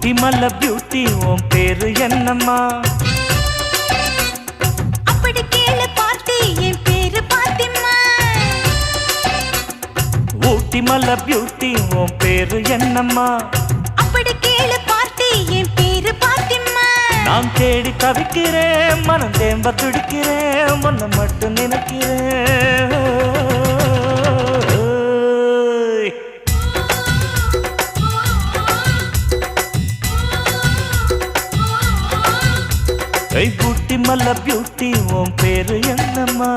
ஊட்டி மல்ல beauty உன் பேரு என்னம்மா? அப்படி கேளு பார்ட்டி என் பேரு பாத்திமா. ஊட்டி மல்ல பியூட்டி உன் பேரு என்னம்மா? அப்படி கேளு பார்ட்டி என் பேரு பாத்திமா. நான் தேடி தவிக்கிறேன், மனம் தேம்ப துடிக்கிறேன், உன்னை மட்டும் நினைக்கிறேன். ஊட்டி மல்ல பியூட்டி உன் பேரு என்னம்மா?